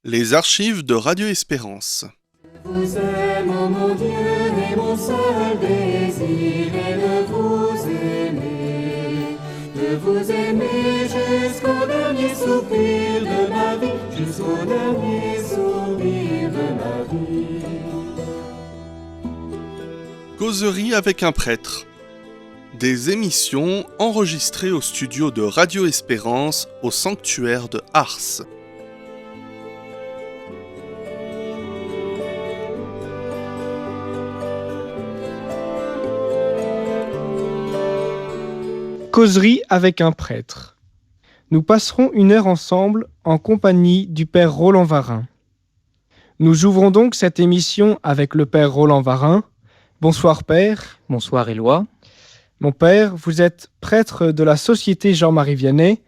Les archives de Radio Espérance. Vous aime, ô mon Dieu, et mon seul désir est de vous aimer jusqu'au dernier soupir de ma vie, jusqu'au dernier soupir de ma vie. Causerie avec un prêtre. Des émissions enregistrées au studio de Radio Espérance au sanctuaire de Ars. Causerie avec un prêtre. Nous passerons une heure ensemble en compagnie du Père Roland Varin. Nous ouvrons donc cette émission avec le Père Roland Varin. Bonsoir Père. Bonsoir Éloi. Mon Père, vous êtes prêtre de la Société Jean-Marie Vianney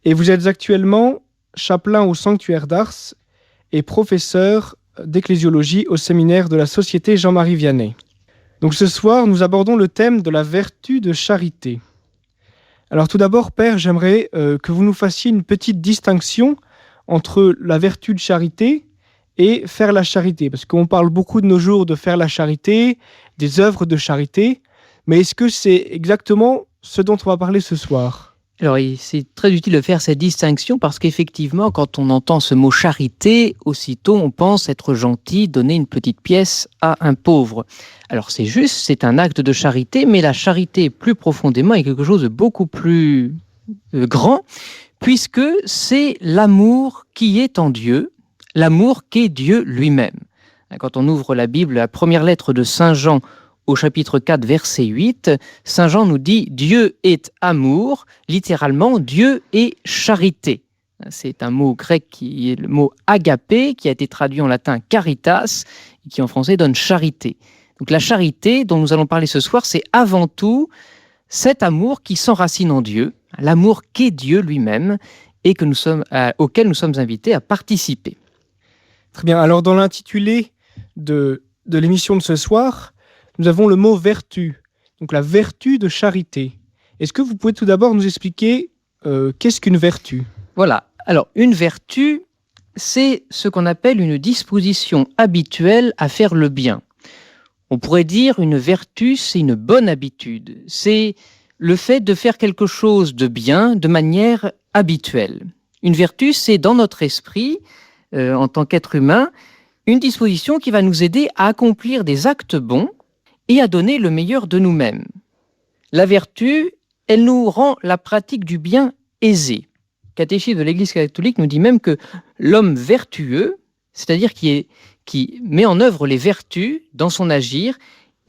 et vous êtes actuellement chapelain au sanctuaire d'Ars et professeur d'ecclésiologie au séminaire de la Société Jean-Marie Vianney. Donc ce soir, nous abordons le thème de la vertu de charité. Alors tout d'abord, Père, j'aimerais que vous nous fassiez une petite distinction entre la vertu de charité et faire la charité. Parce qu'on parle beaucoup de nos jours de faire la charité, des œuvres de charité, mais est-ce que c'est exactement ce dont on va parler ce soir ? Alors c'est très utile de faire cette distinction parce qu'effectivement, quand on entend ce mot charité, aussitôt on pense être gentil, donner une petite pièce à un pauvre. Alors c'est juste, c'est un acte de charité, mais la charité plus profondément est quelque chose de beaucoup plus grand, puisque c'est l'amour qui est en Dieu, l'amour qu'est Dieu lui-même. Quand on ouvre la Bible, la première lettre de Saint Jean, au chapitre 4, verset 8, Saint Jean nous dit « Dieu est amour », littéralement « Dieu est charité ». C'est un mot grec qui est le mot « agapé » qui a été traduit en latin « caritas » et qui en français donne « charité ». Donc la charité dont nous allons parler ce soir, c'est avant tout cet amour qui s'enracine en Dieu, l'amour qu'est Dieu lui-même et auquel nous sommes invités à participer. Très bien, alors dans l'intitulé de l'émission de ce soir, nous avons le mot « vertu », donc la vertu de charité. Est-ce que vous pouvez tout d'abord nous expliquer qu'est-ce qu'une vertu ? Voilà, alors une vertu, c'est ce qu'on appelle une disposition habituelle à faire le bien. On pourrait dire une vertu, c'est une bonne habitude. C'est le fait de faire quelque chose de bien de manière habituelle. Une vertu, c'est dans notre esprit, en tant qu'être humain, une disposition qui va nous aider à accomplir des actes bons et à donner le meilleur de nous-mêmes. La vertu, elle nous rend la pratique du bien aisée. Le catéchisme de l'Église catholique nous dit même que l'homme vertueux, c'est-à-dire qui met en œuvre les vertus dans son agir,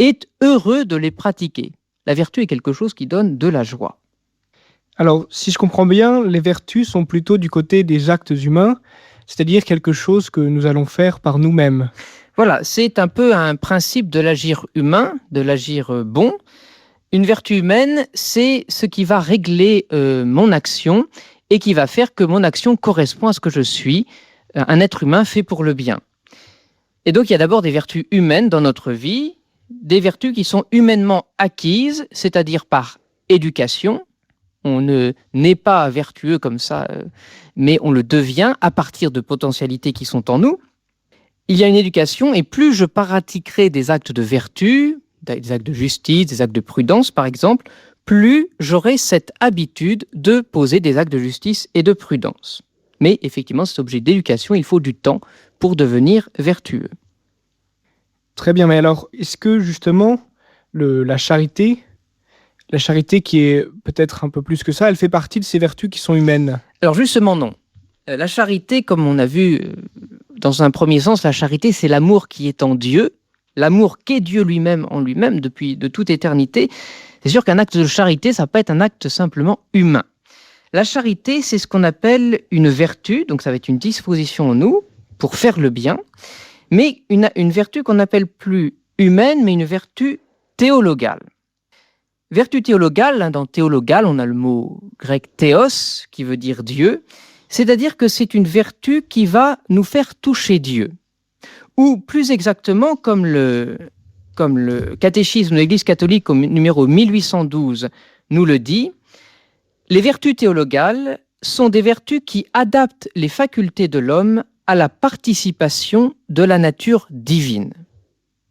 est heureux de les pratiquer. La vertu est quelque chose qui donne de la joie. Alors, si je comprends bien, les vertus sont plutôt du côté des actes humains, c'est-à-dire quelque chose que nous allons faire par nous-mêmes. Voilà, c'est un peu un principe de l'agir humain, de l'agir bon. Une vertu humaine, c'est ce qui va régler mon action et qui va faire que mon action correspond à ce que je suis, un être humain fait pour le bien. Et donc, il y a d'abord des vertus humaines dans notre vie, des vertus qui sont humainement acquises, c'est-à-dire par éducation. On ne naît pas vertueux comme ça, mais on le devient à partir de potentialités qui sont en nous. Il y a une éducation, et plus je pratiquerai des actes de vertu, des actes de justice, des actes de prudence par exemple, plus j'aurai cette habitude de poser des actes de justice et de prudence. Mais effectivement, cet objet d'éducation, il faut du temps pour devenir vertueux. Très bien, mais alors, est-ce que justement, la charité qui est peut-être un peu plus que ça, elle fait partie de ces vertus qui sont humaines ? Alors justement, non. La charité, comme on a vu dans un premier sens, la charité, c'est l'amour qui est en Dieu, l'amour qu'est Dieu lui-même en lui-même depuis de toute éternité. C'est sûr qu'un acte de charité, ça ne va pas être un acte simplement humain. La charité, c'est ce qu'on appelle une vertu, donc ça va être une disposition en nous pour faire le bien, mais une vertu qu'on n'appelle plus humaine, mais une vertu théologale. Vertu théologale, dans théologale, on a le mot grec théos, qui veut dire Dieu, c'est-à-dire que c'est une vertu qui va nous faire toucher Dieu. Ou plus exactement, comme le catéchisme de l'Église catholique au numéro 1812 nous le dit, les vertus théologales sont des vertus qui adaptent les facultés de l'homme à la participation de la nature divine.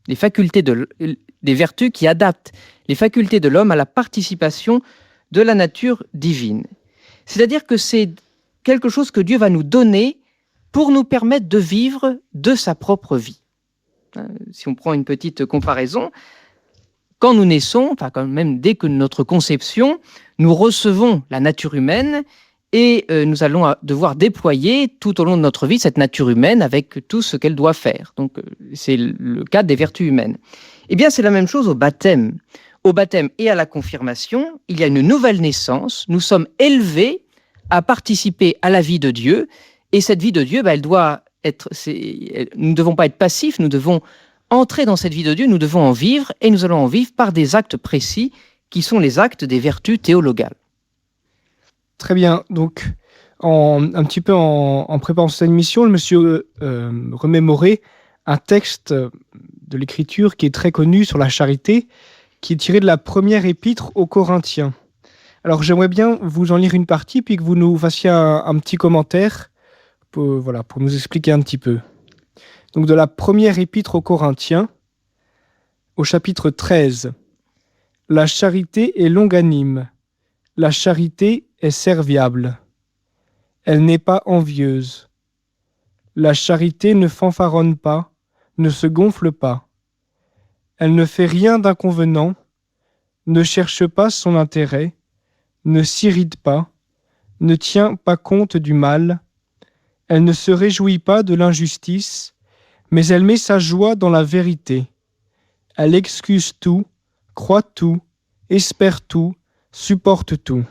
Les facultés des vertus qui adaptent les facultés de l'homme à la participation de la nature divine. C'est-à-dire que c'est quelque chose que Dieu va nous donner pour nous permettre de vivre de sa propre vie. Si on prend une petite comparaison, quand nous naissons, enfin quand même dès que notre conception, nous recevons la nature humaine et nous allons devoir déployer tout au long de notre vie cette nature humaine avec tout ce qu'elle doit faire. Donc c'est le cas des vertus humaines. Eh bien c'est la même chose au baptême. Au baptême et à la confirmation, il y a une nouvelle naissance. Nous sommes élevés à participer à la vie de Dieu. Et cette vie de Dieu, elle doit être... Nous ne devons pas être passifs, nous devons entrer dans cette vie de Dieu, nous devons en vivre, et nous allons en vivre par des actes précis qui sont les actes des vertus théologales. Très bien. Donc, un petit peu en préparant cette émission, je me suis remémoré un texte de l'Écriture qui est très connu sur la charité, qui est tiré de la première épître aux Corinthiens. Alors, j'aimerais bien vous en lire une partie, puis que vous nous fassiez un petit commentaire pour nous expliquer un petit peu. Donc, de la première épître aux Corinthiens, au chapitre 13. « La charité est longanime, la charité est serviable. Elle n'est pas envieuse. La charité ne fanfaronne pas, ne se gonfle pas. Elle ne fait rien d'inconvenant, ne cherche pas son intérêt, ne s'irrite pas, ne tient pas compte du mal. Elle ne se réjouit pas de l'injustice, mais elle met sa joie dans la vérité. Elle excuse tout, croit tout, espère tout, supporte tout. »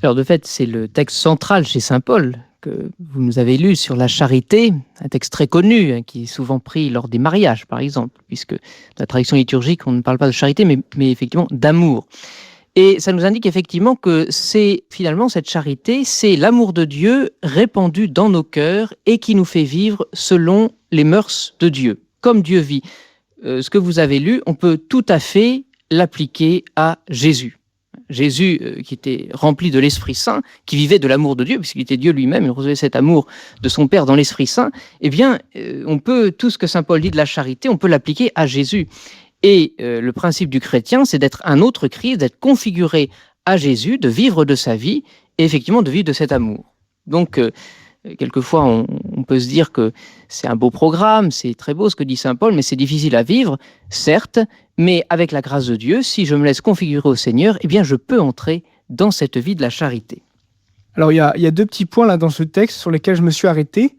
Alors de fait, c'est le texte central chez saint Paul que vous nous avez lu sur la charité, un texte très connu qui est souvent pris lors des mariages, par exemple, puisque dans la tradition liturgique, on ne parle pas de charité, mais effectivement d'amour. Et ça nous indique effectivement que c'est finalement cette charité, c'est l'amour de Dieu répandu dans nos cœurs et qui nous fait vivre selon les mœurs de Dieu, comme Dieu vit. Ce que vous avez lu, on peut tout à fait l'appliquer à Jésus. Jésus, qui était rempli de l'Esprit Saint, qui vivait de l'amour de Dieu, puisqu'il était Dieu lui-même, il recevait cet amour de son Père dans l'Esprit Saint, eh bien, on peut, tout ce que saint Paul dit de la charité, on peut l'appliquer à Jésus. Et le principe du chrétien, c'est d'être un autre Christ, d'être configuré à Jésus, de vivre de sa vie, et effectivement de vivre de cet amour. Donc, quelquefois, on peut se dire que c'est un beau programme, c'est très beau ce que dit saint Paul, mais c'est difficile à vivre, certes, mais avec la grâce de Dieu, si je me laisse configurer au Seigneur, eh bien, je peux entrer dans cette vie de la charité. Alors, il y a deux petits points là dans ce texte sur lesquels je me suis arrêté.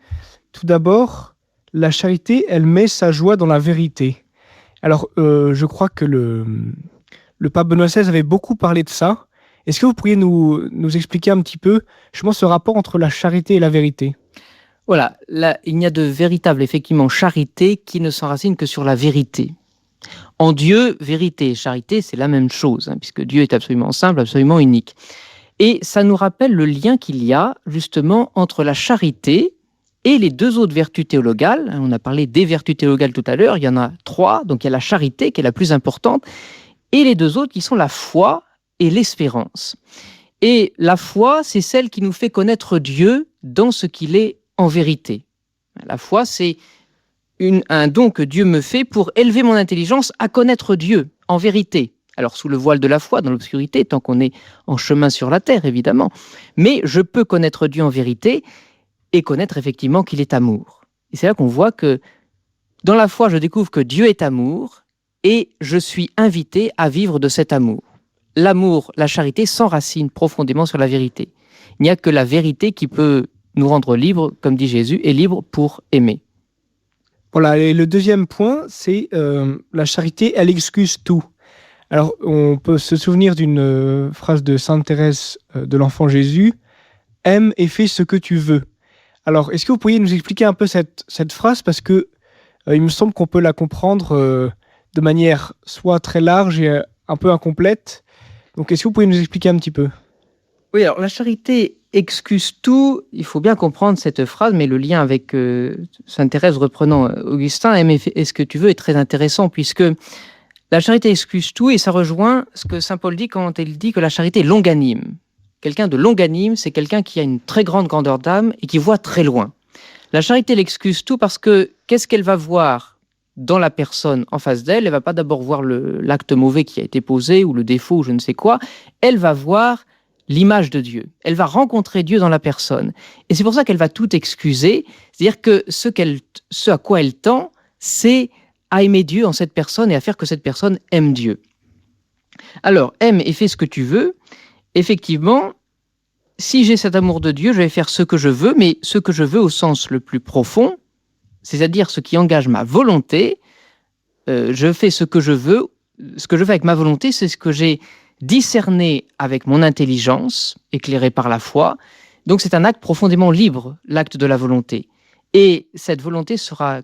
Tout d'abord, la charité, elle met sa joie dans la vérité. Alors, je crois que le pape Benoît XVI avait beaucoup parlé de ça. Est-ce que vous pourriez nous expliquer un petit peu, justement, ce rapport entre la charité et la vérité ? Voilà, là, il n'y a de véritable, effectivement, charité qui ne s'enracine que sur la vérité. En Dieu, vérité et charité, c'est la même chose, puisque Dieu est absolument simple, absolument unique. Et ça nous rappelle le lien qu'il y a, justement, entre la charité et les deux autres vertus théologales. On a parlé des vertus théologales tout à l'heure, il y en a 3, donc il y a la charité qui est la plus importante, et les deux autres qui sont la foi et l'espérance. Et la foi, c'est celle qui nous fait connaître Dieu dans ce qu'il est en vérité. La foi, c'est un don que Dieu me fait pour élever mon intelligence à connaître Dieu en vérité. Alors sous le voile de la foi, dans l'obscurité, tant qu'on est en chemin sur la terre, évidemment. Mais je peux connaître Dieu en vérité et connaître effectivement qu'il est amour. Et c'est là qu'on voit que dans la foi, je découvre que Dieu est amour et je suis invité à vivre de cet amour. L'amour, la charité s'enracine profondément sur la vérité. Il n'y a que la vérité qui peut nous rendre libres, comme dit Jésus, et libres pour aimer. Voilà, et le deuxième point, c'est la charité, elle excuse tout. Alors, on peut se souvenir d'une phrase de Sainte Thérèse de l'Enfant Jésus, « Aime et fais ce que tu veux ». Alors, est-ce que vous pourriez nous expliquer un peu cette phrase, parce que il me semble qu'on peut la comprendre de manière soit très large et un peu incomplète. Donc, est-ce que vous pouvez nous expliquer un petit peu ? Oui, alors la charité excuse tout. Il faut bien comprendre cette phrase, mais le lien avec Sainte Thérèse reprenant Augustin, aime et fais ce que tu veux, est très intéressant, puisque la charité excuse tout, et ça rejoint ce que saint Paul dit quand il dit que la charité est longanime. Quelqu'un de longanime, c'est quelqu'un qui a une très grande grandeur d'âme et qui voit très loin. La charité, elle excuse tout parce que qu'est-ce qu'elle va voir dans la personne en face d'elle? Elle va pas d'abord voir l'acte mauvais qui a été posé ou le défaut ou je ne sais quoi. Elle va voir l'image de Dieu. Elle va rencontrer Dieu dans la personne. Et c'est pour ça qu'elle va tout excuser. C'est-à-dire que ce à quoi elle tend, c'est à aimer Dieu en cette personne et à faire que cette personne aime Dieu. Alors, aime et fais ce que tu veux. Effectivement, si j'ai cet amour de Dieu, je vais faire ce que je veux, mais ce que je veux au sens le plus profond, c'est-à-dire ce qui engage ma volonté. Je fais ce que je veux. Ce que je fais avec ma volonté, c'est ce que j'ai discerné avec mon intelligence, éclairé par la foi. Donc c'est un acte profondément libre, l'acte de la volonté. Et cette volonté sera,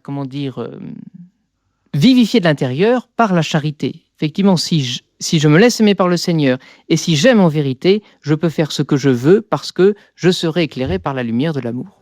vivifiée de l'intérieur par la charité. Effectivement, si je me laisse aimer par le Seigneur et si j'aime en vérité, je peux faire ce que je veux parce que je serai éclairé par la lumière de l'amour.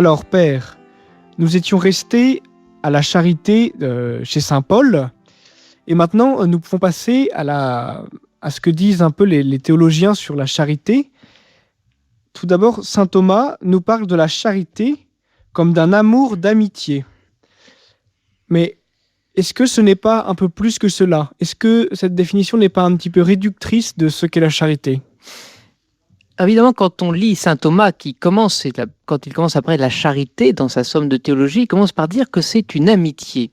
Alors, Père, nous étions restés à la charité chez Saint Paul, et maintenant nous pouvons passer à ce que disent un peu les théologiens sur la charité. Tout d'abord, Saint Thomas nous parle de la charité comme d'un amour d'amitié. Mais est-ce que ce n'est pas un peu plus que cela? Est-ce que cette définition n'est pas un petit peu réductrice de ce qu'est la charité? Évidemment, quand on lit saint Thomas, quand il commence après la charité dans sa somme de théologie, il commence par dire que c'est une amitié.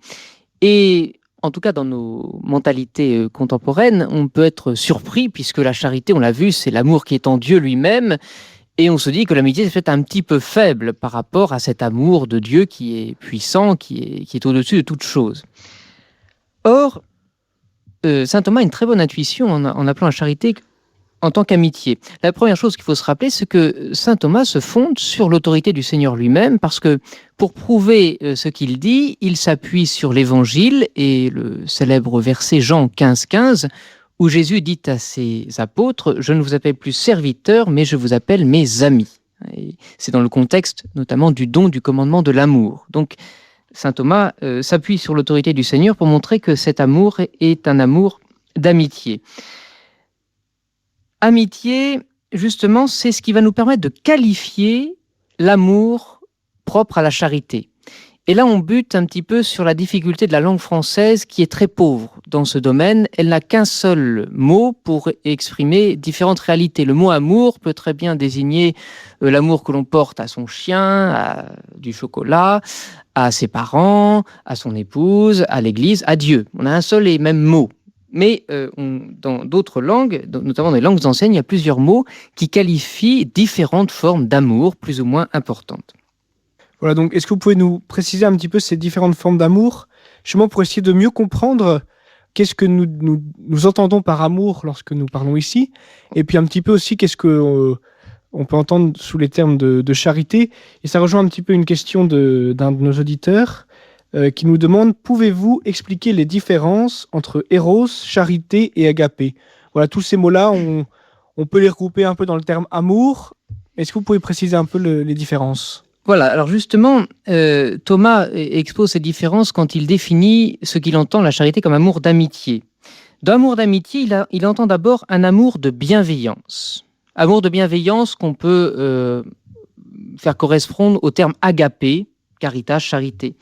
Et en tout cas, dans nos mentalités contemporaines, on peut être surpris puisque la charité, on l'a vu, c'est l'amour qui est en Dieu lui-même. Et on se dit que l'amitié c'est peut-être un petit peu faible par rapport à cet amour de Dieu qui est puissant, qui est au-dessus de toute chose. Or, saint Thomas a une très bonne intuition en appelant la charité en tant qu'amitié. La première chose qu'il faut se rappeler, c'est que saint Thomas se fonde sur l'autorité du Seigneur lui-même, parce que pour prouver ce qu'il dit, il s'appuie sur l'Évangile et le célèbre verset Jean 15,15, où Jésus dit à ses apôtres « Je ne vous appelle plus serviteurs, mais je vous appelle mes amis ». Et c'est dans le contexte notamment du don du commandement de l'amour. Donc, saint Thomas s'appuie sur l'autorité du Seigneur pour montrer que cet amour est un amour d'amitié. Amitié, justement, c'est ce qui va nous permettre de qualifier l'amour propre à la charité. Et là, on bute un petit peu sur la difficulté de la langue française qui est très pauvre dans ce domaine. Elle n'a qu'un seul mot pour exprimer différentes réalités. Le mot amour peut très bien désigner l'amour que l'on porte à son chien, à du chocolat, à ses parents, à son épouse, à l'église, à Dieu. On a un seul et même mot. Mais dans d'autres langues, notamment dans les langues anciennes, il y a plusieurs mots qui qualifient différentes formes d'amour plus ou moins importantes. Voilà, donc est-ce que vous pouvez nous préciser un petit peu ces différentes formes d'amour, justement pour essayer de mieux comprendre qu'est-ce que nous entendons par amour lorsque nous parlons ici, et puis un petit peu aussi qu'est-ce que on peut entendre sous les termes de charité. Et ça rejoint un petit peu une question d'un de nos auditeurs qui nous demande: pouvez-vous expliquer les différences entre éros, charité et agapé? Voilà, tous ces mots-là, on peut les regrouper un peu dans le terme amour. Est-ce que vous pouvez préciser un peu les différences? Voilà, alors justement, Thomas expose ces différences quand il définit ce qu'il entend la charité comme amour d'amitié. Dans amour d'amitié, il entend d'abord un amour de bienveillance. Amour de bienveillance qu'on peut faire correspondre au terme agapé, caritas, charité.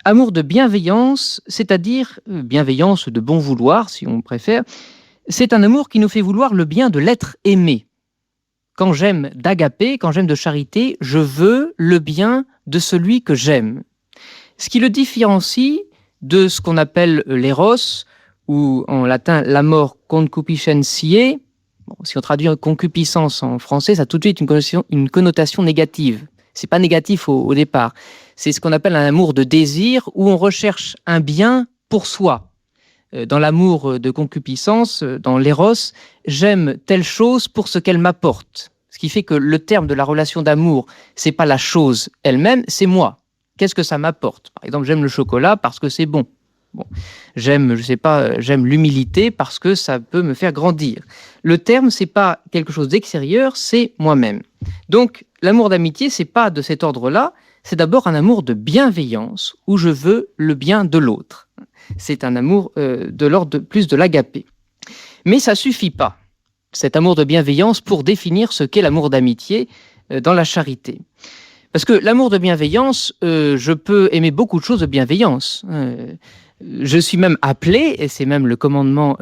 Amour de bienveillance, c'est-à-dire bienveillance de bon vouloir, si on préfère, c'est un amour qui nous fait vouloir le bien de l'être aimé. Quand j'aime d'agapé, quand j'aime de charité, je veux le bien de celui que j'aime. Ce qui le différencie de ce qu'on appelle l'éros, ou en latin l'amor concupiscentiae. Bon, si on traduit concupiscence en français, ça a tout de suite une connotation négative. C'est pas négatif au départ. C'est ce qu'on appelle un amour de désir, où on recherche un bien pour soi. Dans l'amour de concupiscence, dans l'éros, j'aime telle chose pour ce qu'elle m'apporte. Ce qui fait que le terme de la relation d'amour, c'est pas la chose elle-même, c'est moi. Qu'est-ce que ça m'apporte? Par exemple, j'aime le chocolat parce que c'est bon. J'aime l'humilité parce que ça peut me faire grandir. Le terme, c'est pas quelque chose d'extérieur, c'est moi-même. Donc, l'amour d'amitié, c'est pas de cet ordre-là, c'est d'abord un amour de bienveillance où je veux le bien de l'autre. C'est un amour de l'ordre plus de l'agapé. Mais ça suffit pas, cet amour de bienveillance, pour définir ce qu'est l'amour d'amitié dans la charité. Parce que l'amour de bienveillance, je peux aimer beaucoup de choses de bienveillance. Je suis même appelé, et c'est même le commandement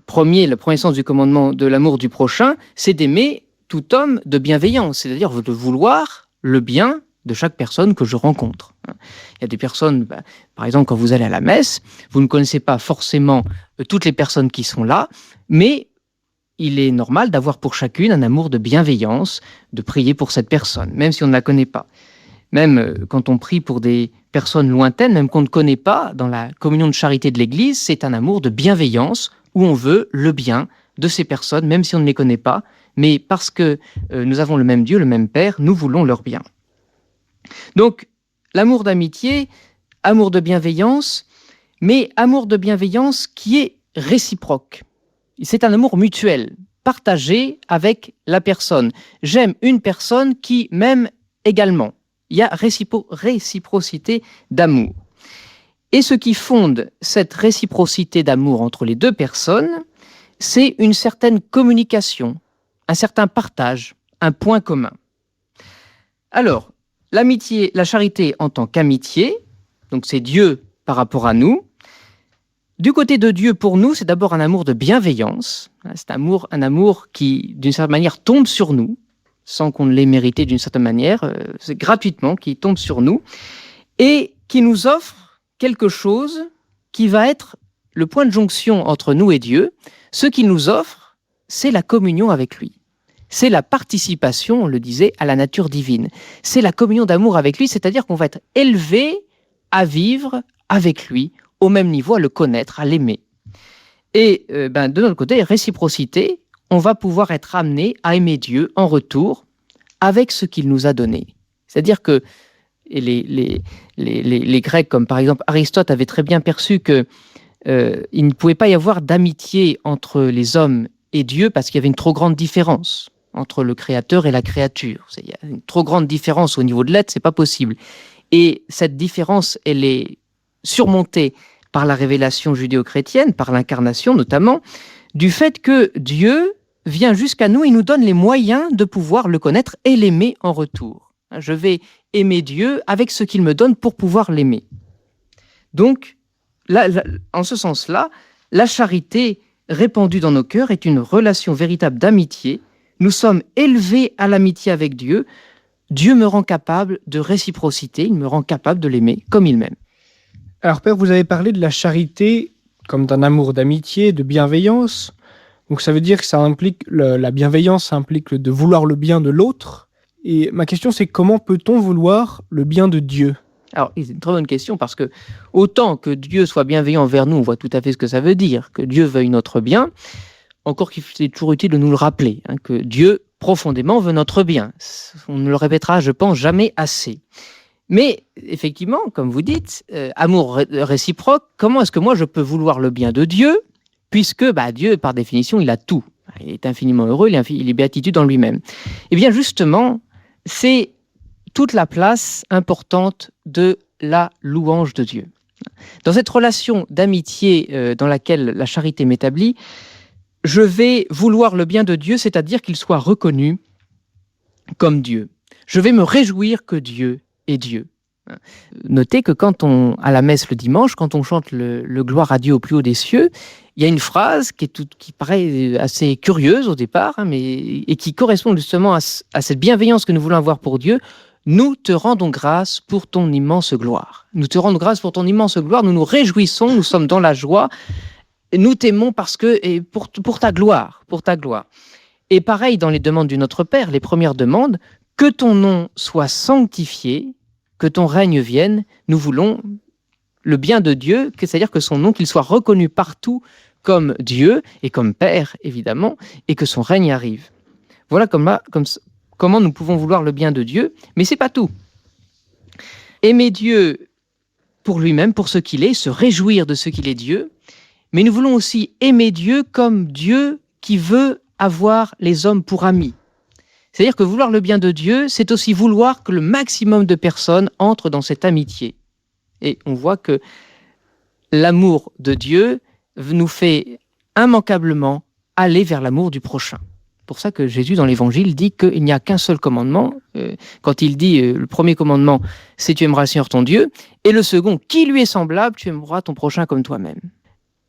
premier, le premier sens du commandement de l'amour du prochain, c'est d'aimer tout homme de bienveillance, c'est-à-dire de vouloir le bien de chaque personne que je rencontre. Il y a des personnes, par exemple, quand vous allez à la messe, vous ne connaissez pas forcément toutes les personnes qui sont là, mais il est normal d'avoir pour chacune un amour de bienveillance, de prier pour cette personne, même si on ne la connaît pas. Même quand on prie pour des personnes lointaines, même qu'on ne connaît pas, dans la communion de charité de l'Église, c'est un amour de bienveillance où on veut le bien de ces personnes, même si on ne les connaît pas, mais parce que nous avons le même Dieu, le même Père, nous voulons leur bien. Donc, l'amour d'amitié, amour de bienveillance, mais amour de bienveillance qui est réciproque. C'est un amour mutuel, partagé avec la personne. J'aime une personne qui m'aime également. il y a réciprocité d'amour. Et ce qui fonde cette réciprocité d'amour entre les deux personnes, c'est une certaine communication, un certain partage, un point commun. Alors, l'amitié, la charité en tant qu'amitié, donc c'est Dieu par rapport à nous. Du côté de Dieu, pour nous, c'est d'abord un amour de bienveillance. C'est un amour qui, d'une certaine manière, tombe sur nous, sans qu'on l'ait mérité d'une certaine manière. C'est gratuitement qui tombe sur nous et qui nous offre quelque chose qui va être le point de jonction entre nous et Dieu. Ce qu'il nous offre, c'est la communion avec lui. C'est la participation, on le disait, à la nature divine. C'est la communion d'amour avec lui, c'est-à-dire qu'on va être élevé à vivre avec lui, au même niveau, à le connaître, à l'aimer. Et de notre côté, réciprocité, on va pouvoir être amené à aimer Dieu en retour avec ce qu'il nous a donné. C'est-à-dire que les Grecs, comme par exemple Aristote, avaient très bien perçu que il ne pouvait pas y avoir d'amitié entre les hommes et Dieu parce qu'il y avait une trop grande différence entre le créateur et la créature. Il y a une trop grande différence au niveau de l'être, c'est pas possible. Et cette différence, elle est surmontée par la révélation judéo-chrétienne, par l'incarnation notamment, du fait que Dieu vient jusqu'à nous et nous donne les moyens de pouvoir le connaître et l'aimer en retour. Je vais aimer Dieu avec ce qu'il me donne pour pouvoir l'aimer. Donc, là, en ce sens-là, la charité répandue dans nos cœurs est une relation véritable d'amitié. Nous sommes élevés à l'amitié avec Dieu. Dieu me rend capable de réciprocité, il me rend capable de l'aimer comme il m'aime. Alors Père, vous avez parlé de la charité comme d'un amour d'amitié, de bienveillance. Donc ça veut dire que ça implique la bienveillance, ça implique de vouloir le bien de l'autre. Et ma question c'est comment peut-on vouloir le bien de Dieu ? Alors, c'est une très bonne question parce que autant que Dieu soit bienveillant envers nous, on voit tout à fait ce que ça veut dire, que Dieu veuille notre bien, encore qu'il est toujours utile de nous le rappeler, que Dieu profondément veut notre bien. On ne le répétera, je pense, jamais assez. Mais effectivement, comme vous dites, amour réciproque, comment est-ce que moi je peux vouloir le bien de Dieu, puisque Dieu, par définition, il a tout. Il est infiniment heureux, il est béatitude en lui-même. Eh bien justement, c'est toute la place importante de la louange de Dieu. Dans cette relation d'amitié dans laquelle la charité m'établit, je vais vouloir le bien de Dieu, c'est-à-dire qu'il soit reconnu comme Dieu. Je vais me réjouir que Dieu est Dieu. Notez que à la messe le dimanche, quand on chante le gloire à Dieu au plus haut des cieux, il y a une phrase qui paraît assez curieuse au départ, et qui correspond justement à cette bienveillance que nous voulons avoir pour Dieu. Nous te rendons grâce pour ton immense gloire. Nous te rendons grâce pour ton immense gloire. Nous nous réjouissons, nous sommes dans la joie. Nous t'aimons pour ta gloire, Et pareil dans les demandes du Notre Père, les premières demandes, que ton nom soit sanctifié, que ton règne vienne. Nous voulons le bien de Dieu, c'est-à-dire que son nom, qu'il soit reconnu partout comme Dieu et comme Père, évidemment, et que son règne arrive. Voilà comment nous pouvons vouloir le bien de Dieu, mais c'est pas tout. Aimer Dieu pour lui-même, pour ce qu'il est, se réjouir de ce qu'il est Dieu, mais nous voulons aussi aimer Dieu comme Dieu qui veut avoir les hommes pour amis. C'est-à-dire que vouloir le bien de Dieu, c'est aussi vouloir que le maximum de personnes entrent dans cette amitié. Et on voit que l'amour de Dieu nous fait immanquablement aller vers l'amour du prochain. C'est pour ça que Jésus, dans l'Évangile, dit qu'il n'y a qu'un seul commandement. Quand il dit le premier commandement, c'est « tu aimeras le Seigneur ton Dieu », et le second, qui lui est semblable, tu aimeras ton prochain comme toi-même.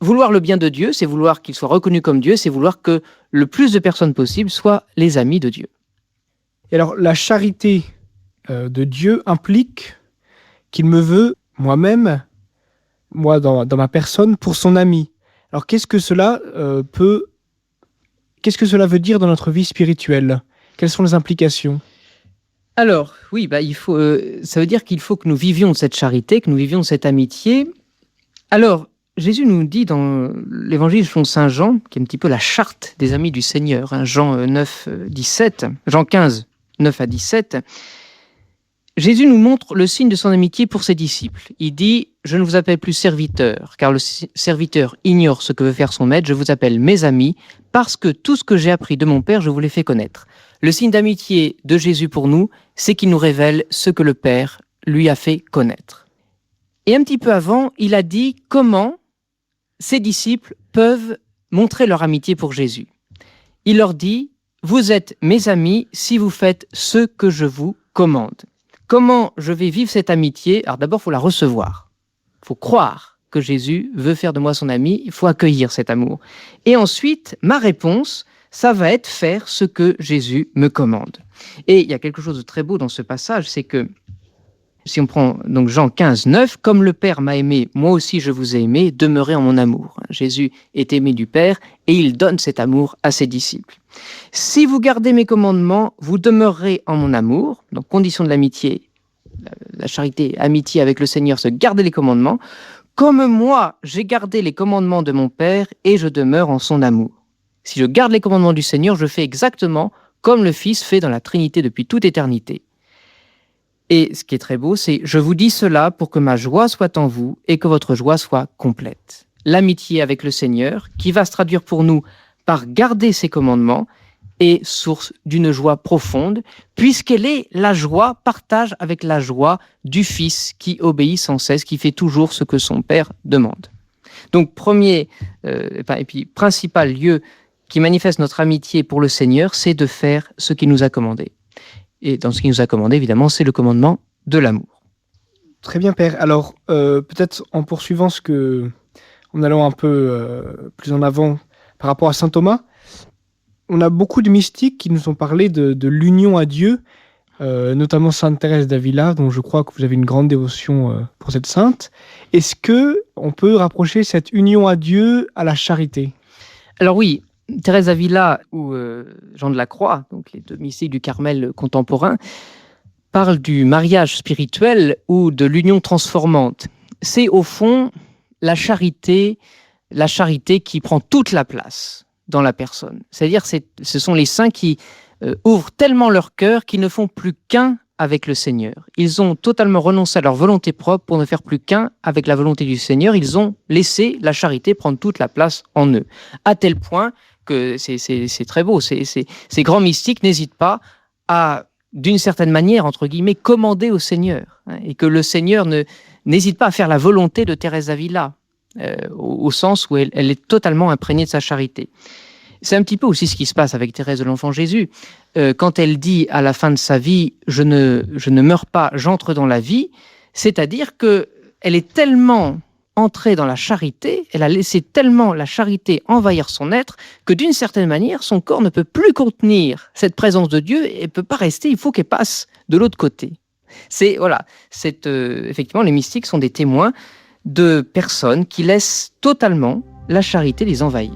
Vouloir le bien de Dieu, c'est vouloir qu'il soit reconnu comme Dieu, c'est vouloir que le plus de personnes possible soient les amis de Dieu. Et alors, la charité de Dieu implique qu'il me veut moi-même, moi dans ma personne, pour son ami. Alors, qu'est-ce que cela veut dire dans notre vie spirituelle ? Quelles sont les implications ? Alors, oui, ça veut dire qu'il faut que nous vivions de cette charité, que nous vivions de cette amitié. Alors, Jésus nous dit dans l'évangile selon saint Jean, qui est un petit peu la charte des amis du Seigneur, Jean 15, 9 à 17, Jésus nous montre le signe de son amitié pour ses disciples. Il dit « Je ne vous appelle plus serviteurs, car le serviteur ignore ce que veut faire son maître. Je vous appelle mes amis, parce que tout ce que j'ai appris de mon Père, je vous l'ai fait connaître. Le signe d'amitié de Jésus pour nous, c'est qu'il nous révèle ce que le Père lui a fait connaître. Et un petit peu avant, il a dit comment ses disciples peuvent montrer leur amitié pour Jésus. Il leur dit « Vous êtes mes amis si vous faites ce que je vous commande ». Comment je vais vivre cette amitié? Alors d'abord, il faut la recevoir. Il faut croire que Jésus veut faire de moi son ami. Il faut accueillir cet amour. Et ensuite, ma réponse, ça va être faire ce que Jésus me commande. Et il y a quelque chose de très beau dans ce passage, c'est que si on prend donc Jean 15, 9, « Comme le Père m'a aimé, moi aussi je vous ai aimé, demeurez en mon amour. » Jésus est aimé du Père et il donne cet amour à ses disciples. « Si vous gardez mes commandements, vous demeurerez en mon amour. » Donc, condition de l'amitié, la charité, amitié avec le Seigneur, c'est garder les commandements. « Comme moi, j'ai gardé les commandements de mon Père et je demeure en son amour. » Si je garde les commandements du Seigneur, je fais exactement comme le Fils fait dans la Trinité depuis toute éternité. Et ce qui est très beau, c'est « Je vous dis cela pour que ma joie soit en vous et que votre joie soit complète. » L'amitié avec le Seigneur, qui va se traduire pour nous par garder ses commandements, est source d'une joie profonde, puisqu'elle est la joie, partage avec la joie du Fils qui obéit sans cesse, qui fait toujours ce que son Père demande. Donc, premier et puis principal lieu qui manifeste notre amitié pour le Seigneur, c'est de faire ce qu'il nous a commandé. Et dans ce qu'il nous a commandé, évidemment, c'est le commandement de l'amour. Très bien, Père. Alors, peut-être en poursuivant en allant un peu plus en avant par rapport à saint Thomas, on a beaucoup de mystiques qui nous ont parlé de l'union à Dieu, notamment sainte Thérèse d'Avila, dont je crois que vous avez une grande dévotion pour cette sainte. Est-ce qu'on peut rapprocher cette union à Dieu à la charité? Alors oui, Thérèse d'Avila ou Jean de la Croix, donc les deux mystiques du Carmel contemporain, parlent du mariage spirituel ou de l'union transformante. C'est au fond la charité qui prend toute la place dans la personne. C'est-à-dire ce sont les saints qui ouvrent tellement leur cœur qu'ils ne font plus qu'un avec le Seigneur. Ils ont totalement renoncé à leur volonté propre pour ne faire plus qu'un avec la volonté du Seigneur. Ils ont laissé la charité prendre toute la place en eux. À tel point que c'est très beau. Ces grands mystiques n'hésitent pas à, d'une certaine manière, entre guillemets, commander au Seigneur. Et que le Seigneur n'hésite pas à faire la volonté de Thérèse d'Avila, au sens où elle est totalement imprégnée de sa charité. C'est un petit peu aussi ce qui se passe avec Thérèse de l'Enfant Jésus. Quand elle dit à la fin de sa vie « je ne meurs pas, j'entre dans la vie », c'est-à-dire qu'elle est tellement entrée dans la charité, elle a laissé tellement la charité envahir son être, que d'une certaine manière, son corps ne peut plus contenir cette présence de Dieu et ne peut pas rester, il faut qu'elle passe de l'autre côté. Effectivement, les mystiques sont des témoins de personnes qui laissent totalement la charité les envahir.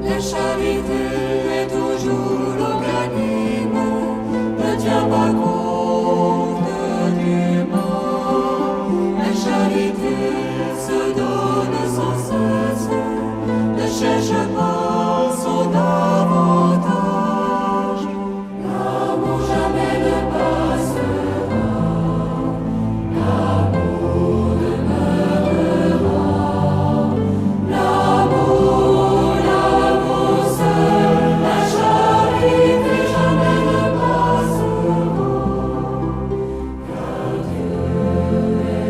La charité est toujours l'organisme, ne tient pas compte du mal. La charité se donne sans cesse, ne cherche pas son avantage. L'amour jamais ne passera, l'amour demeurera. L'amour seul, la charité jamais ne passera, car Dieu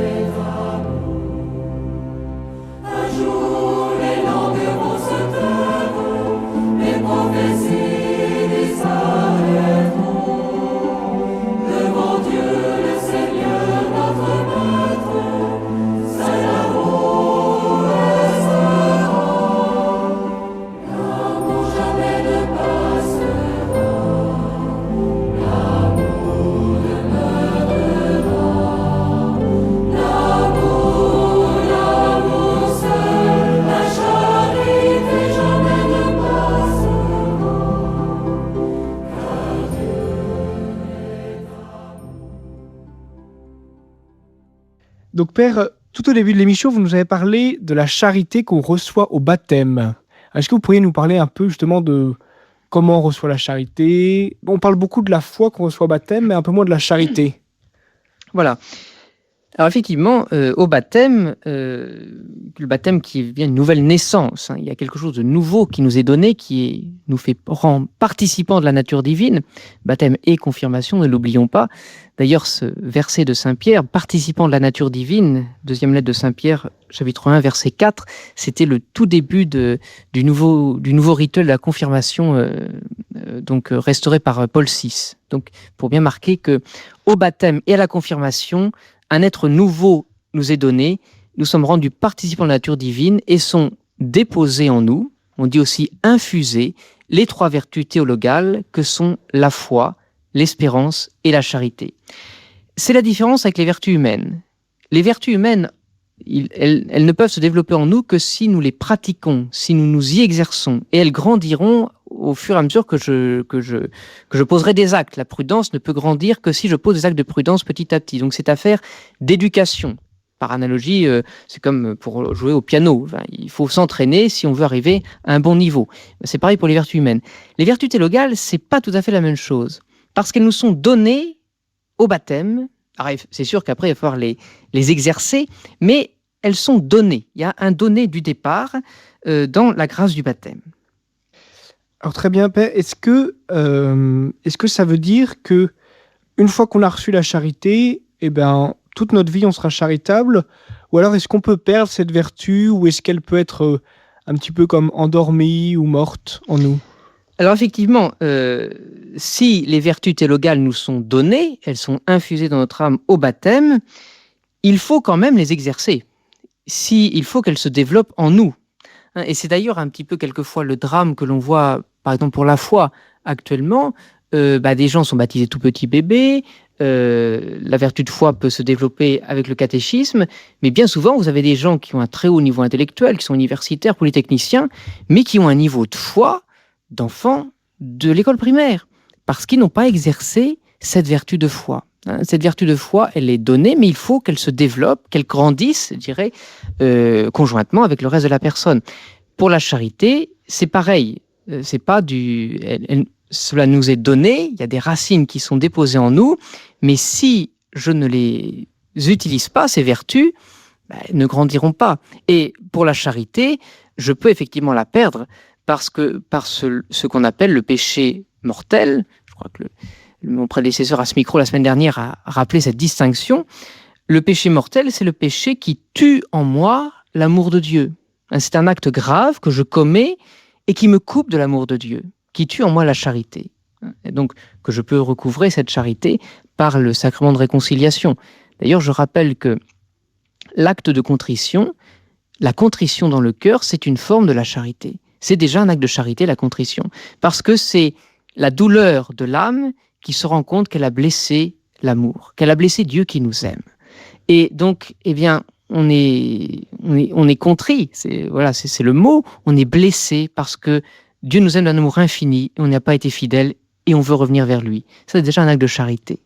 est amour. Un jour les langues vont se taire, les prophéties s'arrêteront. Devant Dieu le Seigneur notre Maître, seul amour restera. L'amour jamais ne passera, l'amour demeurera. L'amour seul, la charité jamais ne passera, car Dieu est amour. Donc Père, tout au début de l'émission, vous nous avez parlé de la charité qu'on reçoit au baptême. Est-ce que vous pourriez nous parler un peu justement de comment on reçoit la charité? On parle beaucoup de la foi qu'on reçoit au baptême, mais un peu moins de la charité. Voilà. Alors effectivement, au baptême, le baptême qui vient une nouvelle naissance, il y a quelque chose de nouveau qui nous est donné, nous fait rendre participants de la nature divine. Baptême et confirmation, ne l'oublions pas. D'ailleurs, ce verset de Saint Pierre, participant de la nature divine, deuxième lettre de Saint Pierre, chapitre 1, verset 4, c'était le tout début du nouveau rituel de la confirmation, restauré par Paul VI. Donc, pour bien marquer que au baptême et à la confirmation, un être nouveau nous est donné, nous sommes rendus participants de la nature divine et sont déposés en nous, on dit aussi infusés, les trois vertus théologales que sont la foi, l'espérance et la charité. C'est la différence avec les vertus humaines. Les vertus humaines, elles ne peuvent se développer en nous que si nous les pratiquons, si nous nous y exerçons, et elles grandiront au fur et à mesure que je poserai des actes. La prudence ne peut grandir que si je pose des actes de prudence petit à petit. Donc c'est affaire d'éducation. Par analogie, c'est comme pour jouer au piano. Enfin, il faut s'entraîner si on veut arriver à un bon niveau. C'est pareil pour les vertus humaines. Les vertus théologales, c'est pas tout à fait la même chose, parce qu'elles nous sont données au baptême. Alors, c'est sûr qu'après, il va falloir les exercer, mais elles sont données. Il y a un donné du départ dans la grâce du baptême. Alors très bien, Père, est-ce que ça veut dire que une fois qu'on a reçu la charité, toute notre vie on sera charitable, ou alors est-ce qu'on peut perdre cette vertu, ou est-ce qu'elle peut être un petit peu comme endormie ou morte en nous? Alors effectivement, si les vertus théologales nous sont données, elles sont infusées dans notre âme au baptême, il faut quand même les exercer. Il faut qu'elles se développent en nous. Et c'est d'ailleurs un petit peu quelquefois le drame que l'on voit, par exemple pour la foi actuellement. Des gens sont baptisés tout petits bébés, la vertu de foi peut se développer avec le catéchisme, mais bien souvent vous avez des gens qui ont un très haut niveau intellectuel, qui sont universitaires, polytechniciens, mais qui ont un niveau de foi d'enfants de l'école primaire, parce qu'ils n'ont pas exercé cette vertu de foi. Cette vertu de foi, elle est donnée, mais il faut qu'elle se développe, qu'elle grandisse, je dirais, conjointement avec le reste de la personne. Pour la charité, c'est pareil. C'est pas cela nous est donné, il y a des racines qui sont déposées en nous, mais si je ne les utilise pas, ces vertus, elles ne grandiront pas. Et pour la charité, je peux effectivement la perdre par ce qu'on appelle le péché mortel. Je crois que mon prédécesseur à ce micro la semaine dernière a rappelé cette distinction. Le péché mortel, c'est le péché qui tue en moi l'amour de Dieu. C'est un acte grave que je commets et qui me coupe de l'amour de Dieu, qui tue en moi la charité. Et donc, que je peux recouvrer cette charité par le sacrement de réconciliation. D'ailleurs, je rappelle que l'acte de contrition, la contrition dans le cœur, c'est une forme de la charité. C'est déjà un acte de charité, la contrition, parce que c'est la douleur de l'âme qui se rend compte qu'elle a blessé l'amour, qu'elle a blessé Dieu qui nous aime. Et donc, on est contrit, c'est le mot, on est blessé parce que Dieu nous aime d'un amour infini, et on n'a pas été fidèle, et on veut revenir vers lui. Ça, c'est déjà un acte de charité.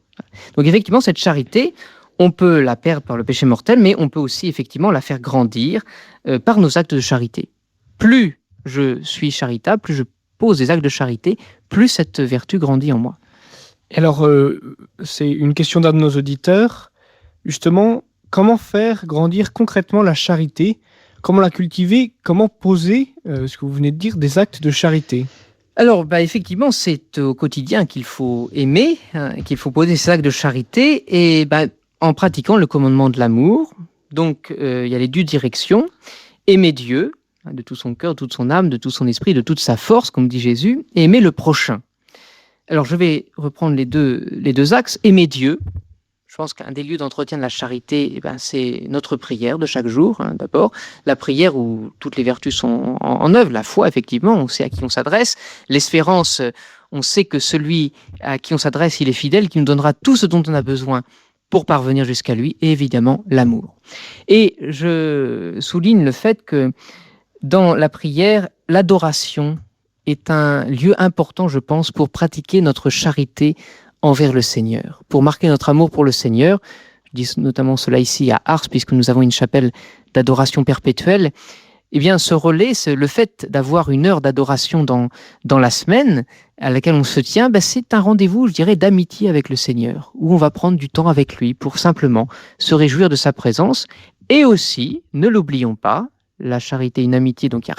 Donc effectivement, cette charité, on peut la perdre par le péché mortel, mais on peut aussi effectivement la faire grandir par nos actes de charité. Plus je suis charitable, plus je pose des actes de charité, plus cette vertu grandit en moi. Et alors, c'est une question d'un de nos auditeurs. Justement, comment faire grandir concrètement la charité? Comment la cultiver? Comment poser, ce que vous venez de dire, des actes de charité? Alors, effectivement, c'est au quotidien qu'il faut aimer, qu'il faut poser ces actes de charité, et en pratiquant le commandement de l'amour. Donc, il y a les deux directions. Aimer Dieu, de tout son cœur, de toute son âme, de tout son esprit, de toute sa force, comme dit Jésus, et aimer le prochain. Alors, je vais reprendre les deux axes. Aimer Dieu. Je pense qu'un des lieux d'entretien de la charité, c'est notre prière de chaque jour, d'abord. La prière où toutes les vertus sont en œuvre. La foi, effectivement, on sait à qui on s'adresse. L'espérance, on sait que celui à qui on s'adresse, il est fidèle, qui nous donnera tout ce dont on a besoin pour parvenir jusqu'à lui. Et évidemment, l'amour. Et je souligne le fait que dans la prière, l'adoration est un lieu important, je pense, pour pratiquer notre charité envers le Seigneur, pour marquer notre amour pour le Seigneur. Je dis notamment cela ici à Ars, puisque nous avons une chapelle d'adoration perpétuelle. Eh bien, ce relais, le fait d'avoir une heure d'adoration dans la semaine à laquelle on se tient, c'est un rendez-vous, je dirais, d'amitié avec le Seigneur, où on va prendre du temps avec lui pour simplement se réjouir de sa présence. Et aussi, ne l'oublions pas, la charité, une amitié, donc il y a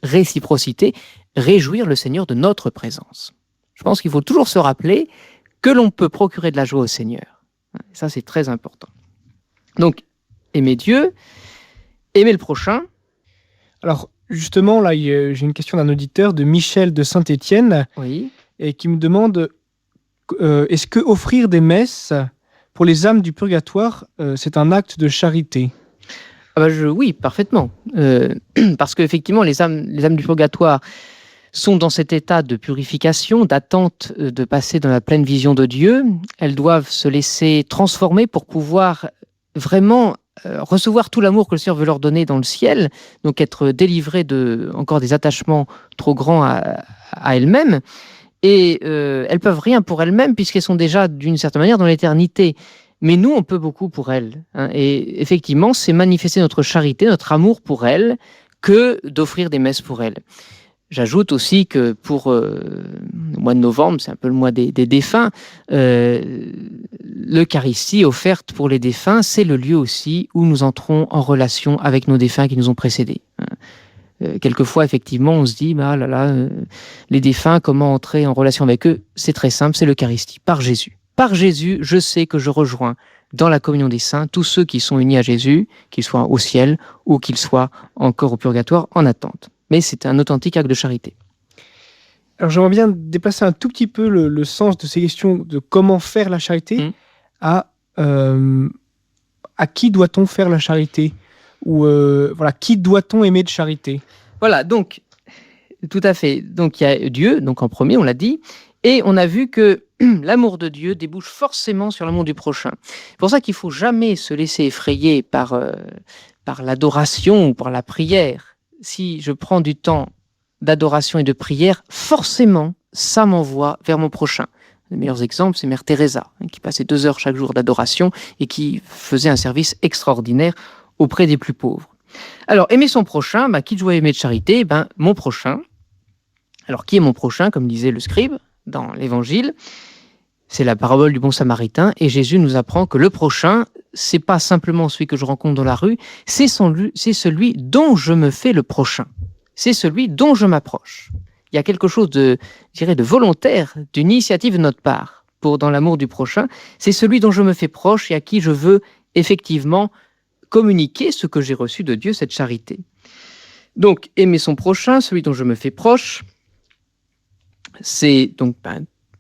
réciprocité, réjouir le Seigneur de notre présence. Je pense qu'il faut toujours se rappeler que l'on peut procurer de la joie au Seigneur. Ça, c'est très important. Donc, aimer Dieu, aimer le prochain. Alors, justement, là, j'ai une question d'un auditeur, de Michel de Saint-Étienne, Oui. et qui me demande est-ce que offrir des messes pour les âmes du purgatoire, c'est un acte de charité? Oui, parfaitement. Parce qu'effectivement, les âmes du purgatoire sont dans cet état de purification, d'attente de passer dans la pleine vision de Dieu. Elles doivent se laisser transformer pour pouvoir vraiment recevoir tout l'amour que le Seigneur veut leur donner dans le ciel, donc être délivrées encore des attachements trop grands à elles-mêmes. Et elles peuvent rien pour elles-mêmes puisqu'elles sont déjà d'une certaine manière dans l'éternité. Mais nous, on peut beaucoup pour elles. Et effectivement, c'est manifester notre charité, notre amour pour elles, que d'offrir des messes pour elles. J'ajoute aussi que pour le mois de novembre, c'est un peu le mois des défunts, l'Eucharistie offerte pour les défunts, c'est le lieu aussi où nous entrons en relation avec nos défunts qui nous ont précédés. Quelquefois, effectivement, on se dit, les défunts, comment entrer en relation avec eux? C'est très simple, c'est l'Eucharistie, par Jésus. Par Jésus, je sais que je rejoins dans la communion des saints tous ceux qui sont unis à Jésus, qu'ils soient au ciel ou qu'ils soient encore au purgatoire en attente. Mais c'est un authentique acte de charité. Alors j'aimerais bien déplacer un tout petit peu le sens de ces questions de comment faire la charité à qui doit-on faire la charité? Ou qui doit-on aimer de charité? Voilà, donc, tout à fait. Donc il y a Dieu, donc en premier, on l'a dit, et on a vu que l'amour de Dieu débouche forcément sur l'amour du prochain. C'est pour ça qu'il ne faut jamais se laisser effrayer par l'adoration ou par la prière. Si je prends du temps d'adoration et de prière, forcément, ça m'envoie vers mon prochain. Les meilleurs exemples, c'est Mère Teresa, qui passait 2 heures chaque jour d'adoration et qui faisait un service extraordinaire auprès des plus pauvres. Alors, aimer son prochain, qui doit aimer de charité? Mon prochain. Alors, qui est mon prochain, comme disait le scribe dans l'Évangile? C'est la parabole du bon samaritain, et Jésus nous apprend que le prochain, c'est pas simplement celui que je rencontre dans la rue, c'est celui dont je me fais le prochain. C'est celui dont je m'approche. Il y a quelque chose de volontaire, d'une initiative de notre part dans l'amour du prochain. C'est celui dont je me fais proche et à qui je veux effectivement communiquer ce que j'ai reçu de Dieu, cette charité. Donc, aimer son prochain, celui dont je me fais proche, c'est donc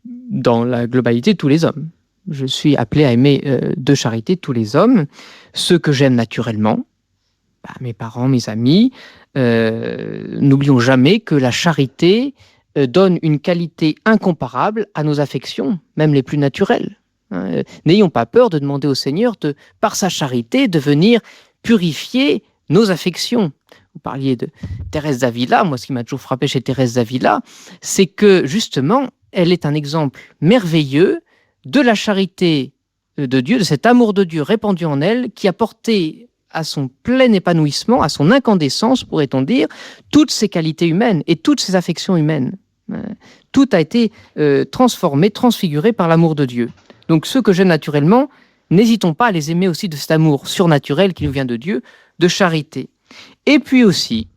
dans la globalité tous les hommes. Je suis appelé à aimer de charité tous les hommes, ceux que j'aime naturellement, mes parents, mes amis. N'oublions jamais que la charité donne une qualité incomparable à nos affections, même les plus naturelles. N'ayons pas peur de demander au Seigneur, par sa charité, de venir purifier nos affections. vous parliez de Thérèse d'Avila, moi ce qui m'a toujours frappé chez Thérèse d'Avila, c'est que justement, elle est un exemple merveilleux de la charité de Dieu, de cet amour de Dieu répandu en elle, qui a porté à son plein épanouissement, à son incandescence, pourrait-on dire, toutes ses qualités humaines et toutes ses affections humaines. Tout a été transformé, transfiguré par l'amour de Dieu. Donc ceux que j'aime naturellement, n'hésitons pas à les aimer aussi de cet amour surnaturel qui nous vient de Dieu, de charité. Et puis aussi,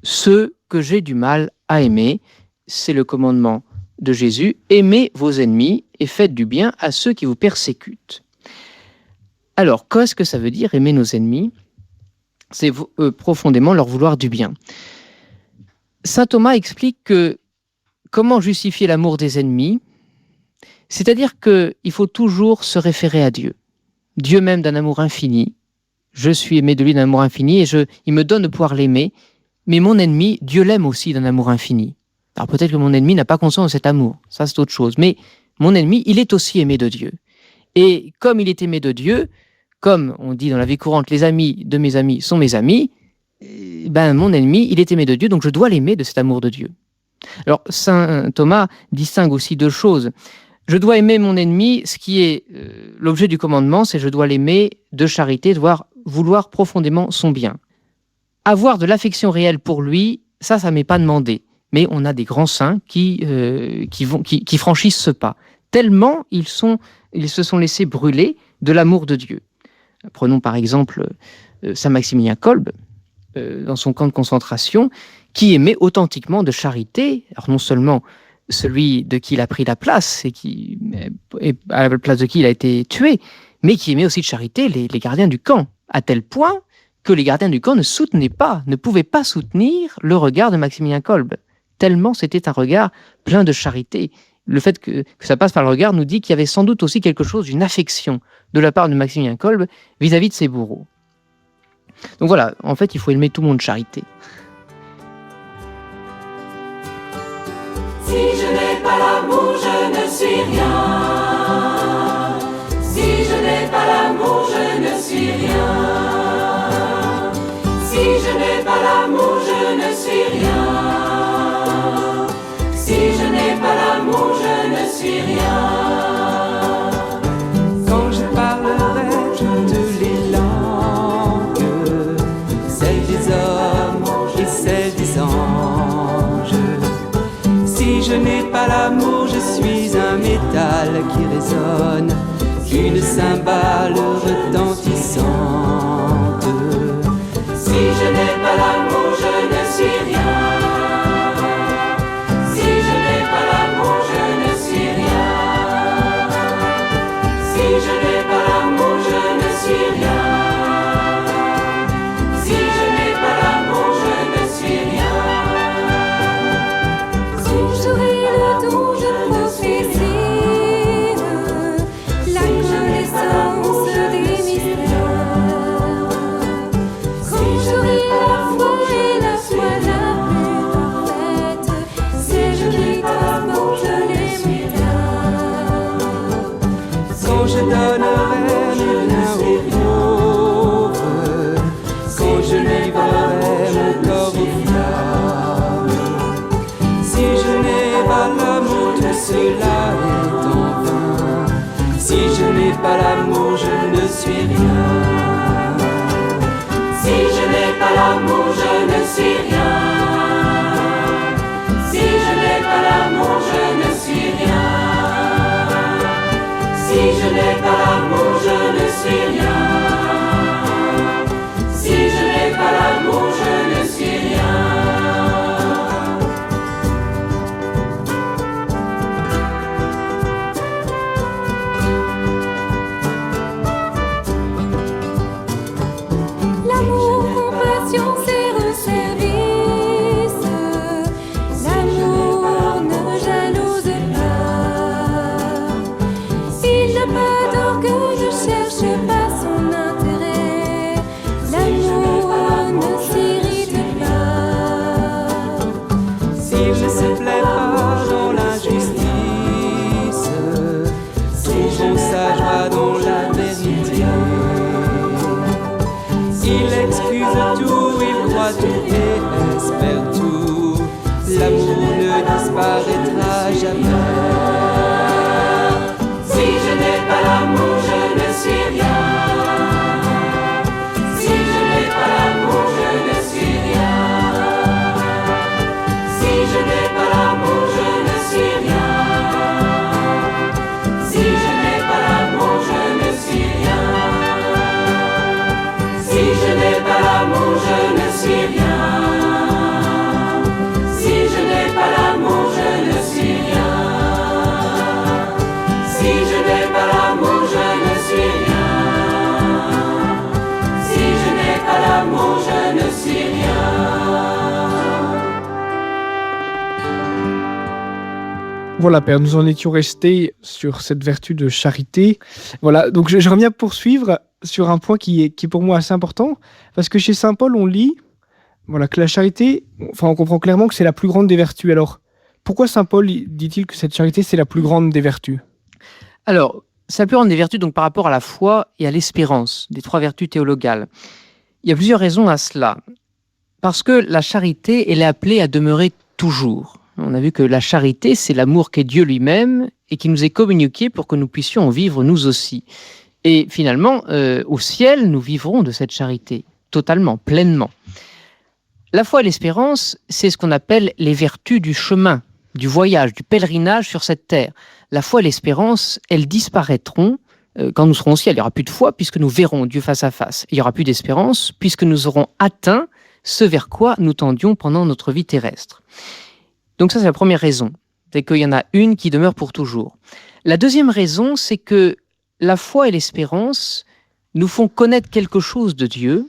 ceux que j'ai du mal à aimer, c'est le commandement de Jésus, aimez vos ennemis et faites du bien à ceux qui vous persécutent. Alors, qu'est-ce que ça veut dire aimer nos ennemis ? C'est profondément leur vouloir du bien. Saint Thomas explique que comment justifier l'amour des ennemis ? C'est-à-dire qu'il faut toujours se référer à Dieu. Dieu m'aime d'un amour infini, je suis aimé de lui d'un amour infini et il me donne de pouvoir l'aimer, mais mon ennemi, Dieu l'aime aussi d'un amour infini. Alors peut-être que mon ennemi n'a pas conscience de cet amour, ça c'est autre chose, mais mon ennemi, il est aussi aimé de Dieu. Et comme il est aimé de Dieu, comme on dit dans la vie courante, les amis de mes amis sont mes amis, mon ennemi, il est aimé de Dieu, donc je dois l'aimer de cet amour de Dieu. Alors Saint Thomas distingue aussi deux choses. Je dois aimer mon ennemi, ce qui est l'objet du commandement, c'est je dois l'aimer de charité, devoir vouloir profondément son bien. Avoir de l'affection réelle pour lui, ça m'est pas demandé. Mais on a des grands saints qui franchissent ce pas. Tellement ils se sont laissés brûler de l'amour de Dieu. Prenons par exemple Saint Maximilien Kolbe, dans son camp de concentration, qui aimait authentiquement de charité, alors non seulement celui de qui il a pris la place et à la place de qui il a été tué, mais qui aimait aussi de charité les gardiens du camp, à tel point que les gardiens du camp ne pouvaient pas soutenir le regard de Maximilien Kolbe, tellement c'était un regard plein de charité. Le fait que ça passe par le regard nous dit qu'il y avait sans doute aussi quelque chose d'une affection de la part de Maximilien Kolbe vis-à-vis de ses bourreaux. Donc voilà, en fait, il faut aimer tout le monde de charité. Si je n'ai pas l'amour, je ne suis rien. Si je n'ai pas l'amour, je ne suis rien. Si je n'ai pas l'amour, je ne suis rien. Si je n'ai pas l'amour, je ne suis rien. Quand je parlerai toutes les langues, celles des hommes et celles des anges. Si je n'ai pas l'amour, je suis un métal qui résonne, qu'une cymbale retentissante. Si je n'ai pas l'amour, je ne suis rien. Si je n'ai pas l'amour, je ne suis rien. Si je n'ai pas l'amour, je ne suis rien. Si je n'ai pas l'amour, je ne suis rien. Si j'aurais le don de prophétie, la connaissance des mystères, quand j'aurais la foi et la foi la plus parfaite, c'est véritablement je l'aimerais bien. Quand je donnerai le bien aux pauvres, quand je livrerai mon corps aux flammes, si je n'ai pas l'amour, tout cela est en vain. Si je n'ai pas l'amour, je ne suis rien. Si je n'ai pas l'amour, je ne suis rien. Si je n'ai pas l'amour, je ne suis rien. Si je n'ai pas l'amour, je ne suis rien. Si je n'ai pas l'amour, je ne suis rien. L'amour, compassion, c'est un service. L'amour ne jalouse pas. Il n'a pas d'orgueil, ne cherche pas son intérêt. L'amour ne s'irrite pas. S'il ne se plaît pas dans l'injustice, trouve sa joie dans la vérité. Il excuse tout, il croit tout ne disparaîtra jamais. Si je n'ai pas l'amour, je ne suis rien. Si je n'ai pas l'amour, je ne suis rien. Si je n'ai pas l'amour, je ne suis rien. Si je n'ai pas l'amour, je ne suis rien. Si je n'ai pas l'amour, je ne suis rien. Si je n'ai pas l'amour, je ne suis rien. Si je n'ai pas l'amour, je ne suis rien. Si je n'ai pas l'amour, je ne suis rien. Voilà, Père, nous en étions restés sur cette vertu de charité. Voilà, donc j'aimerais bien poursuivre sur un point qui est pour moi assez important, parce que chez Saint Paul, on lit voilà, que la charité, enfin on comprend clairement que c'est la plus grande des vertus. Alors, pourquoi Saint Paul dit-il que cette charité, c'est la plus grande des vertus ? Alors, c'est la plus grande des vertus donc par rapport à la foi et à l'espérance, des 3 vertus théologales. Il y a plusieurs raisons à cela. Parce que la charité, elle est appelée à demeurer toujours. On a vu que la charité, c'est l'amour qu'est Dieu lui-même et qui nous est communiqué pour que nous puissions en vivre nous aussi. Et finalement, au ciel, nous vivrons de cette charité, totalement, pleinement. La foi et l'espérance, c'est ce qu'on appelle les vertus du chemin, du voyage, du pèlerinage sur cette terre. La foi et l'espérance, elles disparaîtront quand nous serons au ciel. Il n'y aura plus de foi puisque nous verrons Dieu face à face. Il n'y aura plus d'espérance puisque nous aurons atteint ce vers quoi nous tendions pendant notre vie terrestre. Donc ça, c'est la première raison. C'est qu'il y en a une qui demeure pour toujours. La deuxième raison, c'est que la foi et l'espérance nous font connaître quelque chose de Dieu,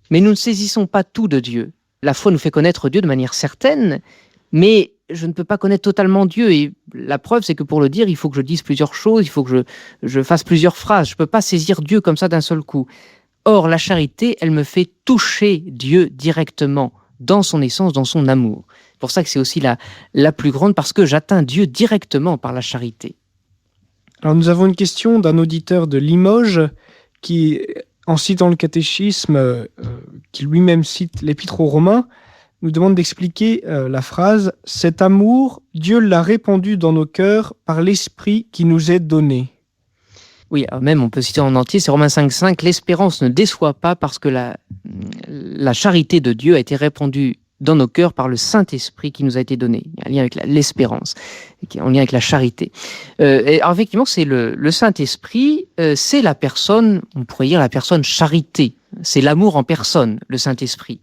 mais nous ne saisissons pas tout de Dieu. La foi nous fait connaître Dieu de manière certaine, mais je ne peux pas connaître totalement Dieu. Et la preuve, c'est que pour le dire, il faut que je dise plusieurs choses, il faut que je fasse plusieurs phrases. Je ne peux pas saisir Dieu comme ça d'un seul coup. Or, la charité, elle me fait toucher Dieu directement, dans son essence, dans son amour. C'est pour ça que c'est aussi la plus grande, parce que j'atteins Dieu directement par la charité. Alors nous avons une question d'un auditeur de Limoges qui, en citant le catéchisme, qui lui-même cite l'Épître aux Romains, nous demande d'expliquer la phrase « Cet amour, Dieu l'a répandu dans nos cœurs par l'Esprit qui nous est donné ». Oui, alors même on peut citer en entier, c'est Romains 5,5, l'espérance ne déçoit pas parce que la charité de Dieu a été répandue dans nos cœurs par le Saint-Esprit qui nous a été donné. Il y a un lien avec l'espérance, en lien avec la charité. Et alors, effectivement, c'est le Saint-Esprit, c'est la personne, on pourrait dire la personne charité. C'est l'amour en personne, le Saint-Esprit.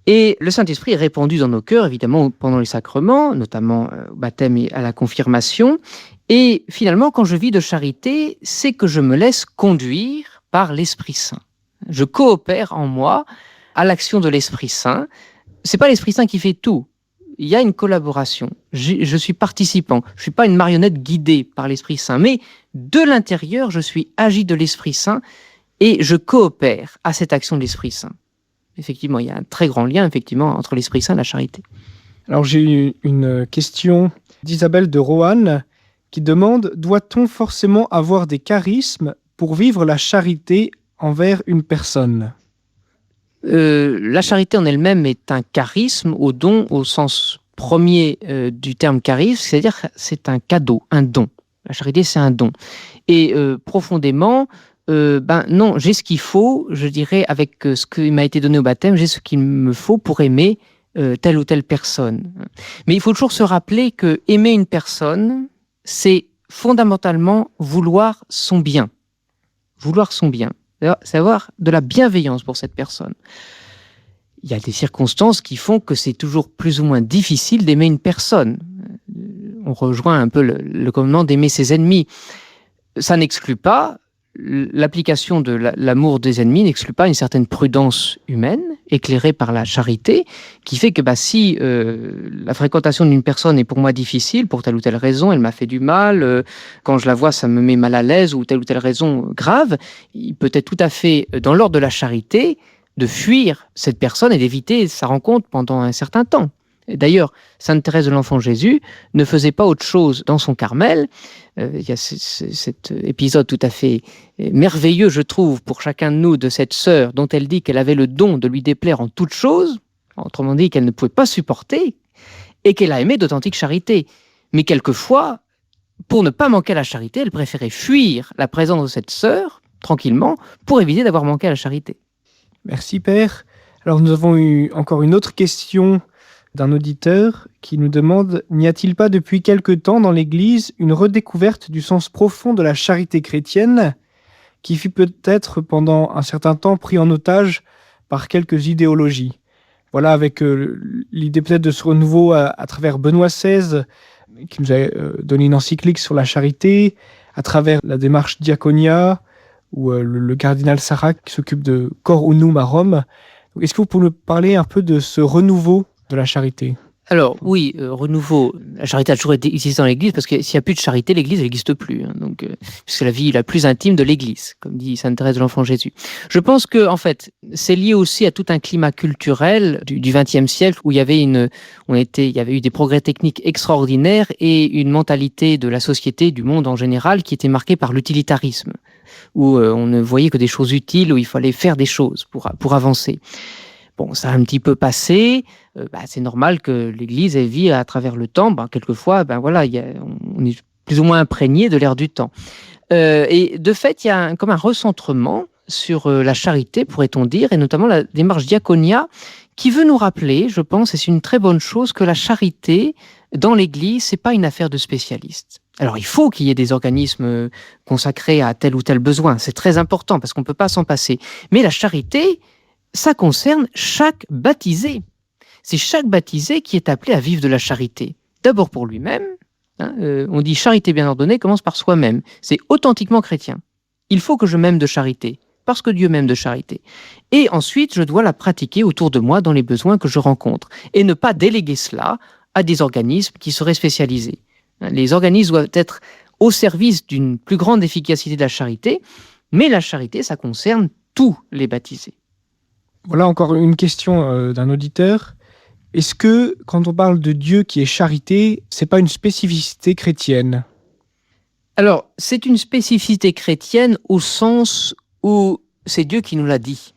Et le Saint-Esprit est répandu dans nos cœurs, évidemment, pendant les sacrements, notamment au baptême et à la confirmation. Et finalement, quand je vis de charité, c'est que je me laisse conduire par l'Esprit Saint. Je coopère en moi à l'action de l'Esprit Saint. C'est pas l'Esprit Saint qui fait tout. Il y a une collaboration. Je suis participant. Je suis pas une marionnette guidée par l'Esprit Saint, mais de l'intérieur, je suis agi de l'Esprit Saint et je coopère à cette action de l'Esprit Saint. Effectivement, il y a un très grand lien, effectivement, entre l'Esprit Saint et la charité. Alors j'ai eu une question d'Isabelle de Roanne qui demande « Doit-on forcément avoir des charismes pour vivre la charité envers une personne ?» La charité en elle-même est un charisme au don au sens premier du terme charisme, c'est-à-dire c'est un cadeau, un don. La charité, c'est un don. Et profondément, non, j'ai ce qu'il faut, je dirais, avec ce qui m'a été donné au baptême, j'ai ce qu'il me faut pour aimer telle ou telle personne. Mais il faut toujours se rappeler que aimer une personne, c'est fondamentalement vouloir son bien. Vouloir son bien. C'est avoir de la bienveillance pour cette personne. Il y a des circonstances qui font que c'est toujours plus ou moins difficile d'aimer une personne. On rejoint un peu le commandement d'aimer ses ennemis. Ça n'exclut pas, l'application de l'amour des ennemis n'exclut pas une certaine prudence humaine, éclairée par la charité, qui fait que si la fréquentation d'une personne est pour moi difficile, pour telle ou telle raison, elle m'a fait du mal, quand je la vois, ça me met mal à l'aise, ou telle raison grave, il peut être tout à fait dans l'ordre de la charité de fuir cette personne et d'éviter sa rencontre pendant un certain temps. D'ailleurs, Sainte Thérèse de l'Enfant Jésus ne faisait pas autre chose dans son Carmel. Il y a cet épisode tout à fait merveilleux, je trouve, pour chacun de nous, de cette sœur dont elle dit qu'elle avait le don de lui déplaire en toutes choses, autrement dit qu'elle ne pouvait pas supporter. et qu'elle a aimé d'authentique charité. Mais quelquefois, pour ne pas manquer à la charité, elle préférait fuir la présence de cette sœur, tranquillement, pour éviter d'avoir manqué à la charité. Merci Père. Alors nous avons eu encore une autre question d'un auditeur qui nous demande: n'y a-t-il pas depuis quelque temps dans l'Église une redécouverte du sens profond de la charité chrétienne qui fut peut-être pendant un certain temps pris en otage par quelques idéologies? Voilà, avec l'idée peut-être de ce renouveau à travers Benoît XVI, qui nous a donné une encyclique sur la charité, à travers la démarche Diaconia, ou le cardinal Sarah qui s'occupe de Cor Unum à Rome. Donc, est-ce que vous pouvez nous parler un peu de ce renouveau de la charité? Alors oui, renouveau, la charité a toujours existé dans l'Église, parce que s'il n'y a plus de charité, l'Église n'existe plus. Donc, c'est la vie la plus intime de l'Église, comme dit Sainte Thérèse de l'Enfant Jésus. Je pense que, en fait, c'est lié aussi à tout un climat culturel du XXe siècle où il y avait eu des progrès techniques extraordinaires et une mentalité de la société, du monde en général, qui était marquée par l'utilitarisme, où on ne voyait que des choses utiles, où il fallait faire des choses pour avancer. Bon, ça a un petit peu passé. C'est normal que l'Église ait vie à travers le temps. Quelquefois, on est plus ou moins imprégné de l'ère du temps. Et de fait, il y a comme un recentrement sur la charité, pourrait-on dire, et notamment la démarche Diaconia, qui veut nous rappeler, je pense, et c'est une très bonne chose, que la charité dans l'Église, c'est pas une affaire de spécialistes. Alors, il faut qu'il y ait des organismes consacrés à tel ou tel besoin. C'est très important parce qu'on ne peut pas s'en passer. Mais la charité, ça concerne chaque baptisé. C'est chaque baptisé qui est appelé à vivre de la charité. D'abord pour lui-même. On dit charité bien ordonnée commence par soi-même. C'est authentiquement chrétien. Il faut que je m'aime de charité, parce que Dieu m'aime de charité. Et ensuite, je dois la pratiquer autour de moi dans les besoins que je rencontre. Et ne pas déléguer cela à des organismes qui seraient spécialisés. Les organismes doivent être au service d'une plus grande efficacité de la charité, mais la charité, ça concerne tous les baptisés. Voilà encore une question d'un auditeur. Est-ce que, quand on parle de Dieu qui est charité, c'est pas une spécificité chrétienne? Alors, c'est une spécificité chrétienne au sens où c'est Dieu qui nous l'a dit.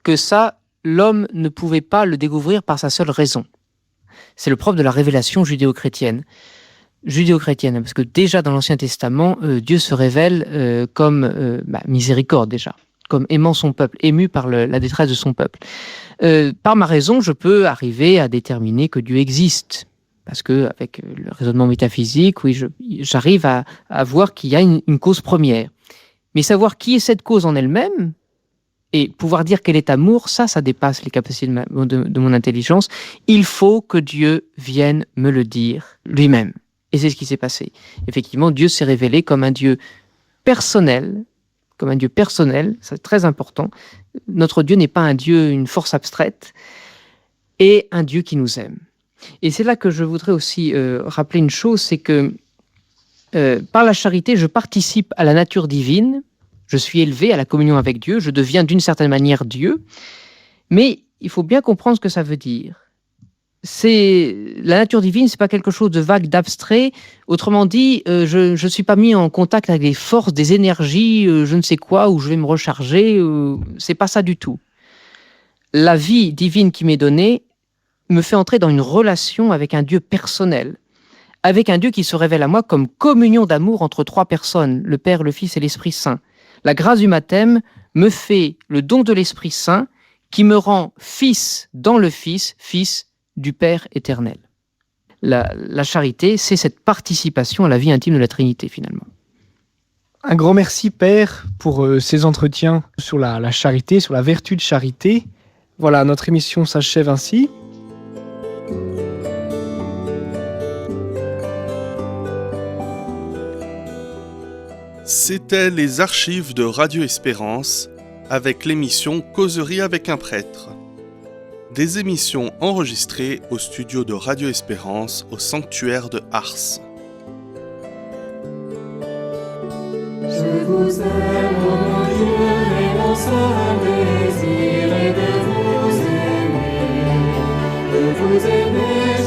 Que ça, l'homme ne pouvait pas le découvrir par sa seule raison. C'est le propre de la révélation judéo-chrétienne. Parce que déjà dans l'Ancien Testament, Dieu se révèle comme miséricorde déjà, comme aimant son peuple, ému par la détresse de son peuple. Par ma raison, je peux arriver à déterminer que Dieu existe. Parce que, avec le raisonnement métaphysique, oui, j'arrive à voir qu'il y a une cause première. Mais savoir qui est cette cause en elle-même, et pouvoir dire qu'elle est amour, ça dépasse les capacités de mon intelligence. Il faut que Dieu vienne me le dire lui-même. Et c'est ce qui s'est passé. Effectivement, Dieu s'est révélé comme un Dieu personnel, c'est très important. Notre Dieu n'est pas un Dieu, une force abstraite, et un Dieu qui nous aime. Et c'est là que je voudrais aussi rappeler une chose, c'est que par la charité, je participe à la nature divine, je suis élevé à la communion avec Dieu, je deviens d'une certaine manière Dieu, mais il faut bien comprendre ce que ça veut dire. La nature divine, c'est pas quelque chose de vague, d'abstrait. Autrement dit, je ne suis pas mis en contact avec des forces, des énergies, je ne sais quoi, où je vais me recharger. C'est pas ça du tout. La vie divine qui m'est donnée me fait entrer dans une relation avec un Dieu personnel, avec un Dieu qui se révèle à moi comme communion d'amour entre trois personnes, le Père, le Fils et l'Esprit Saint. La grâce du baptême me fait le don de l'Esprit Saint qui me rend fils dans le Fils, fils du Père éternel. La charité, c'est cette participation à la vie intime de la Trinité, finalement. Un grand merci, Père, pour ces entretiens sur la charité, sur la vertu de charité. Voilà, notre émission s'achève ainsi. C'était les archives de Radio Espérance avec l'émission Causerie avec un prêtre. Des émissions enregistrées au studio de Radio Espérance au sanctuaire de Ars. Je vous aime, ô mon Dieu, et mon seul désir est de vous aimer,